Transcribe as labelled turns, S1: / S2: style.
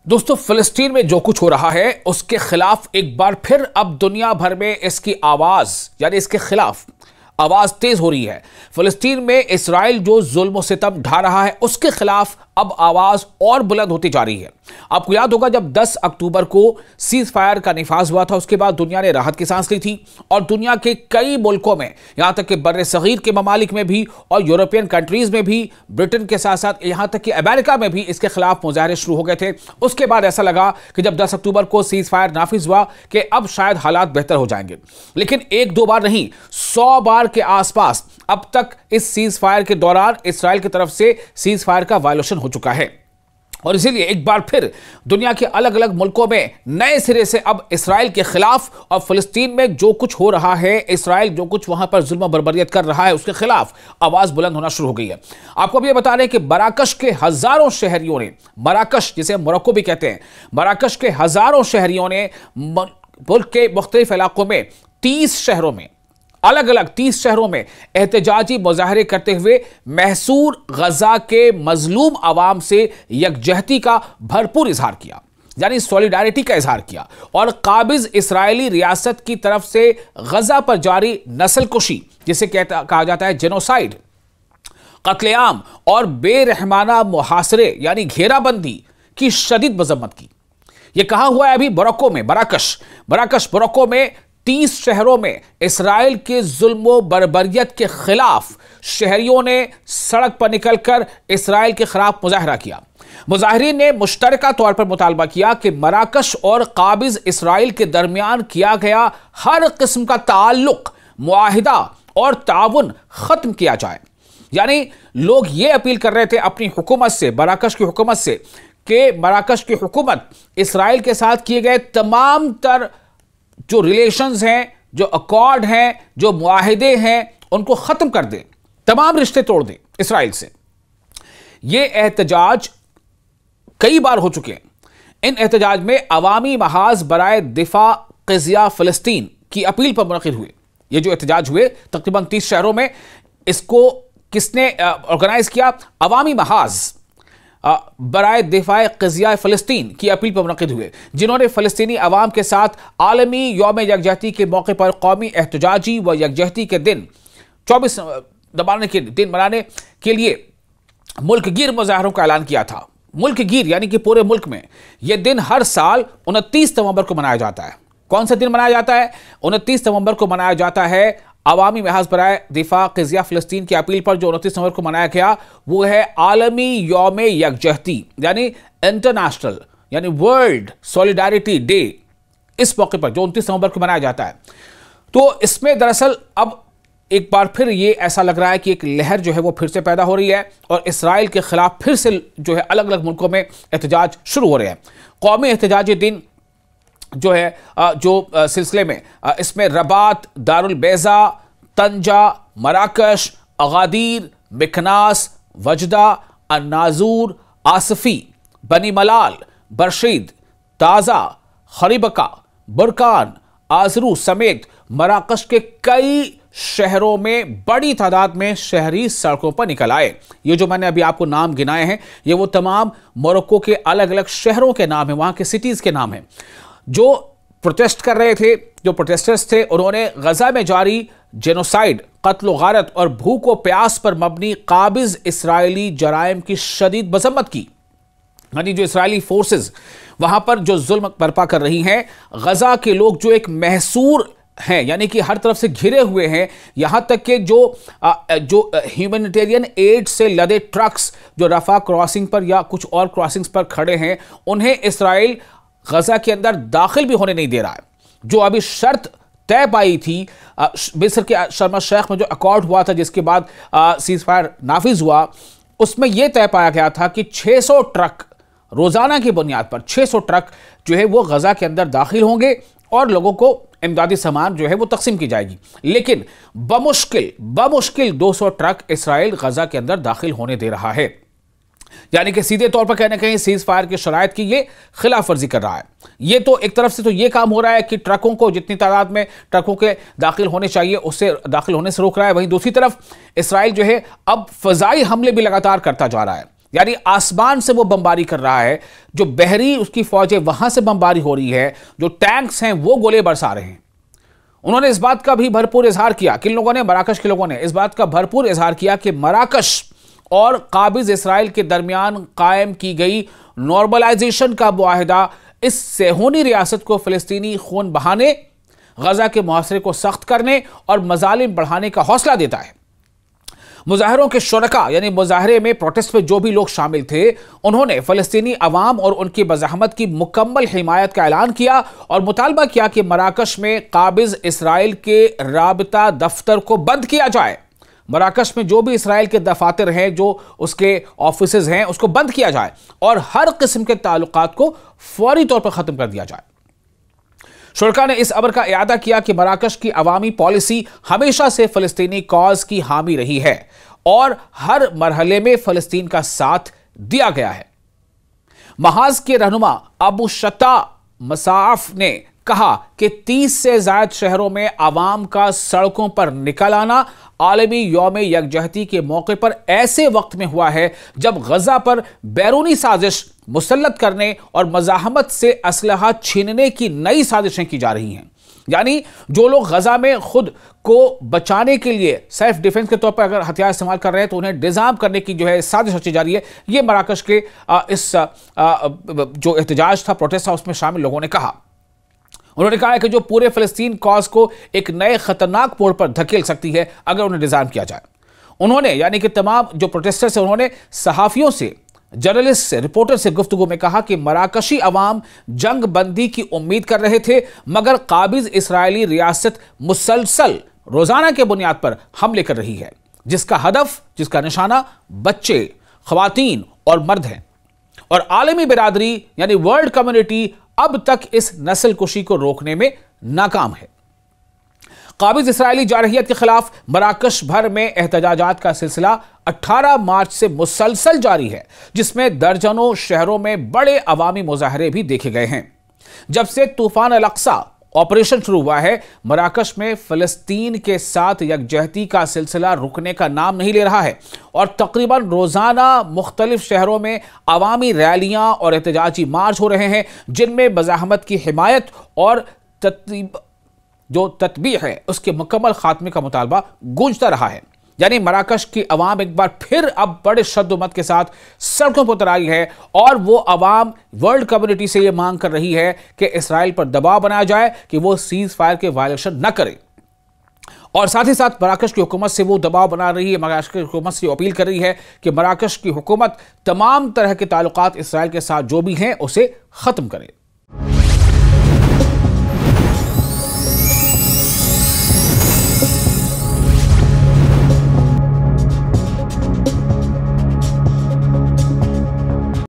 S1: दोस्तों, फिलिस्तीन में जो कुछ हो रहा है उसके खिलाफ एक बार फिर अब दुनिया भर में इसकी आवाज यानी इसके खिलाफ आवाज तेज हो रही है। फिलिस्तीन में इस्राइल जो जुल्म सितम ढा रहा है उसके खिलाफ अब आवाज और बुलंद होती जा रही है। आपको याद होगा जब 10 अक्टूबर को सीज फायर का निफाज हुआ था, उसके बाद दुनिया ने राहत की सांस ली थी और दुनिया के कई मुल्कों में, यहां तक कि बर्रे सगीर के ममालिक में भी और यूरोपियन कंट्रीज में भी, ब्रिटेन के साथ साथ यहां तक कि अमेरिका में भी इसके खिलाफ मुजाहरे शुरू हो गए थे। उसके बाद ऐसा लगा कि जब 10 अक्टूबर को सीज फायर नाफिज हुआ कि अब शायद हालात बेहतर हो जाएंगे, लेकिन एक दो बार नहीं 100 बार के आसपास अब तक इस सीज फायर के दौरान इस्राइल की तरफ से सीज फायर का वायलेशन हो चुका है। और इसीलिए एक बार फिर दुनिया के अलग अलग मुल्कों में नए सिरे से अब इस्राइल के खिलाफ और फिलिस्तीन में जो कुछ हो रहा है, इस्राइल जो कुछ वहां पर जुल्म बर्बरियत कर रहा है, उसके खिलाफ आवाज बुलंद होना शुरू हो गई है। आपको भी बता रहे हैं कि मराकश के हजारों शहरियों ने, मराकश जिसे मोरक्को भी कहते हैं, मराकश के हजारों शहरियों ने मुल्क के मुख्तलिफ इलाकों में 30 शहरों में, अलग अलग 30 शहरों में एहतजाजी मुजाहरे करते हुए महसूर गजा के मजलूम आवाम से यकजहती का भरपूर इजहार किया, यानी सॉलिडारिटी का इजहार किया और काबिज इस्राएली रियासत की तरफ से गजा पर जारी नस्लकुशी, जिसे कहा जाता है जेनोसाइड, कत्लेआम और बेरहमाना मुहासरे यानी घेराबंदी की शदीद मजम्मत की। यह कहां हुआ है? अभी मोरक्को में, मराकश मोरक्को में 30 शहरों में इस्राइल के जुल्म बर्बरियत के खिलाफ शहरियों ने सड़क पर निकलकर इस्राइल के खिलाफ मुजाहरा किया। मुजाहिरीन ने मुश्तरका तौर पर मुतालबा किया कि मराकश और काबिज इस्राइल के दरमियान किया गया हर किस्म का ताल्लुक, मुआहिदा और ताउन खत्म किया जाए। यानी लोग ये अपील कर रहे थे अपनी हुकूमत से, मराकश की हुकूमत से, कि मराकश की हुकूमत इस्राइल के साथ किए गए तमाम तर जो रिलेशंस हैं, जो अकॉर्ड हैं, जो मुआहिदे हैं, उनको खत्म कर दें, तमाम रिश्ते तोड़ दें इस्राइल से। ये एहतजाज कई बार हो चुके हैं। इन एहतजाज में अवामी महाज बराए दिफा क़िज़िया फ़लस्तीन की अपील पर मुनक़िद हुए। ये जो एहतजाज हुए तकरीबन 30 शहरों में, इसको किसने ऑर्गेनाइज किया? अवामी महाज बराए दिफाए क़िज़िया फ़लस्तीन की अपील पर मुनक़िद हुए, जिन्होंने फ़लस्तीनी अवाम के साथ आलमी यौम यकजहती के मौके पर कौमी एहतजाजी व यकजहती के दिन 24 दिन मनाने के लिए मुल्क गिर मुजाहरों का ऐलान किया था। मुल्क गिर यानी कि पूरे मुल्क में यह दिन हर साल 29 नवंबर को मनाया जाता है। कौन सा दिन मनाया जाता है? 29 नवंबर को मनाया जाता है अवामी महाज बराए दिफा क़िज़िया फ़लस्तीन की अपील पर। जो 29 नवंबर को मनाया गया वो है आलमी यौम यकजहती यानी इंटरनेशनल यानी वर्ल्ड सॉलिडारिटी डे। इस मौके पर जो 29 नवंबर को मनाया जाता है, तो इसमें दरअसल अब एक बार फिर ये ऐसा लग रहा है कि एक लहर जो है वो फिर से पैदा हो रही है और इस्राइल के खिलाफ फिर से जो है अलग अलग मुल्कों में एहतजाज शुरू हो रहे हैं। कौमी एहतजाजी दिन जो है सिलसिले में इसमें रबात, दारुल बैज़ा, तंजा, मराकश, अगादीर, मिकनास, वजदा, अन्नाजूर, आसफी, बनी मलाल, बरशीद, ताज़ा, खरीबका, बुरकान, आजरू समेत मराकश के कई शहरों में बड़ी तादाद में शहरी सड़कों पर निकल आए। ये जो मैंने अभी आपको नाम गिनाए हैं, ये वो तमाम मोरक्को के अलग अलग शहरों के नाम हैं, वहां के सिटीज के नाम हैं। जो प्रोटेस्ट कर रहे थे, जो प्रोटेस्टर्स थे, उन्होंने गजा में जारी जेनोसाइड, कत्ल गारत और भूख व प्यास पर मबनी काबिज इसराइली जराइम की शदीद मजम्मत की। यानी जो इसराइली फोर्सेस वहां पर जो जुल्म बर्पा कर रही हैं, गजा के लोग जो एक महसूर हैं, यानी कि हर तरफ से घिरे हुए हैं, यहां तक कि जो ह्यूमैनिटेरियन एड से लदे ट्रक्स जो रफा क्रॉसिंग पर या कुछ और क्रॉसिंग्स पर खड़े हैं, उन्हें इसराइल गजा के अंदर दाखिल भी होने नहीं दे रहा है। जो अभी शर्त तय पाई थी मिस्र के शर्म अल शेख में जो अकॉर्ड हुआ था, जिसके बाद सीज फायर नाफिज हुआ, उसमें यह तय पाया गया था कि 600 ट्रक रोजाना की बुनियाद पर 600 ट्रक जो है वो गजा के अंदर दाखिल होंगे और लोगों को इमदादी सामान जो है वो तकसीम की जाएगी। लेकिन बमुश्किल 200 ट्रक इसराइल गजा के अंदर दाखिल होने दे रहा है। यानी कि सीधे तौर पर कहने कहीं सीज फायर की शराइत की ये खिलाफ वर्जी कर रहा है। ये तो एक तरफ से तो ये काम हो रहा है कि ट्रकों को जितनी तादाद में ट्रकों के दाखिल होने चाहिए उससे दाखिल होने से रोक रहा है, वहीं दूसरी तरफ इसराइल जो है अब फजाई हमले भी लगातार करता जा रहा है। यानी आसमान से वो बमबारी कर रहा है, जो बहरी उसकी फौजें वहां से बमबारी हो रही है, जो टैंक्स हैं वो गोले बरसा रहे हैं। उन्होंने इस बात का भी भरपूर इजहार किया, किन लोगों ने, मराकश के लोगों ने इस बात का भरपूर इजहार किया कि मराकश और काबिज इसराइल के दरमियान कायम की गई नॉर्मलाइजेशन का मुआहिदा इस सेहूनी रियासत को फिलिस्तीनी खून बहाने, गजा के मुहासरे को सख्त करने और मजालिम बढ़ाने का हौसला देता है। मुजाहिरों के शुरका यानी मुजाहरे में, प्रोटेस्ट में जो भी लोग शामिल थे, उन्होंने फलस्तीनी अवाम और उनकी मज़ाहमत की मुकम्मल हिमायत का ऐलान किया और मुतालबा किया कि मराकश में काबिज इसराइल के राबता दफ्तर को बंद किया जाए। मराकश में जो भी इसराइल के दफातर हैं, जो उसके ऑफिसेज हैं, उसको बंद किया जाए और हर किस्म के ताल्लुकात को फौरी तौर पर ख़त्म कर दिया जाए। शुरका ने इस अमर का इयादा किया कि मराकश की अवामी पॉलिसी हमेशा से फ़लस्तीनी कॉज की हामी रही है और हर मरहले में फ़लस्तीन का साथ दिया गया है। महाज के रहनुमा अबू शता मसाफ ने कहा कि 30 से ज़ायद शहरों में आवाम का सड़कों पर निकल आना आलमी यौम यकजहती के मौके पर ऐसे वक्त में हुआ है जब गजा पर बैरूनी साजिश मुसल्लत करने और मज़ाहमत से असलहा छीनने की नई साजिशें की जा रही हैं। यानी जो लोग गजा में खुद को बचाने के लिए सेल्फ डिफेंस के तौर पर अगर हथियार इस्तेमाल कर रहे हैं, तो उन्हें डिजाम करने की जो है साजिश रची जा रही है। ये मराकश के इस जो एहतजाज था, प्रोटेस्ट था, उसमें शामिल लोगों ने कहा। उन्होंने कहा है कि जो पूरे फ़लस्तीन कॉज को एक नए खतरनाक मोड़ पर धकेल सकती है अगर उन्हें डिजाइन किया जाए। उन्होंने, यानी कि तमाम जो प्रोटेस्टर्स हैं, उन्होंने सहाफ़ियों से, जर्नलिस्ट से, रिपोर्टर से गुफ्तगू में कहा कि मराकशी अवाम जंग बंदी की उम्मीद कर रहे थे, मगर काबिज इसराइली रियासत मुसलसल रोजाना के बुनियाद पर हमले कर रही है, जिसका हदफ, जिसका निशाना बच्चे, ख्वातीन और मर्द हैं। और आलमी बिरादरी यानी वर्ल्ड कम्युनिटी अब तक इस नस्ल कुशी को रोकने में नाकाम है। काबिज इसराइली जारहियत के खिलाफ मराकश भर में एहतजाजात का सिलसिला 18 मार्च से मुसलसल जारी है, जिसमें दर्जनों शहरों में बड़े अवामी मुजाहरे भी देखे गए हैं। जब से तूफान अल-अक्सा ऑपरेशन शुरू हुआ है, मराकश में फ़लस्तीन के साथ यकजहती का सिलसिला रुकने का नाम नहीं ले रहा है और तकरीबन रोज़ाना मुख्तलिफ शहरों में अवामी रैलियां और एहतजाजी मार्च हो रहे हैं, जिनमें मज़ाहमत की हिमायत और जो तत्बीह है उसके मुकम्मल खात्मे का मुतालबा गूंजता रहा है। यानी मराकश की अवाम एक बार फिर अब बड़े शद्दुमत के साथ सड़कों पर उतर आई है और वो अवाम वर्ल्ड कम्युनिटी से ये मांग कर रही है कि इसराइल पर दबाव बनाया जाए कि वो सीज फायर के वायलेशन न करे। और साथ ही साथ मराकश की हुकूमत से वो दबाव बना रही है, मराकश की हुकूमत से अपील कर रही है कि मराकश की हुकूमत तमाम तरह के ताल्लुकात इसराइल के साथ जो भी हैं उसे ख़त्म करे।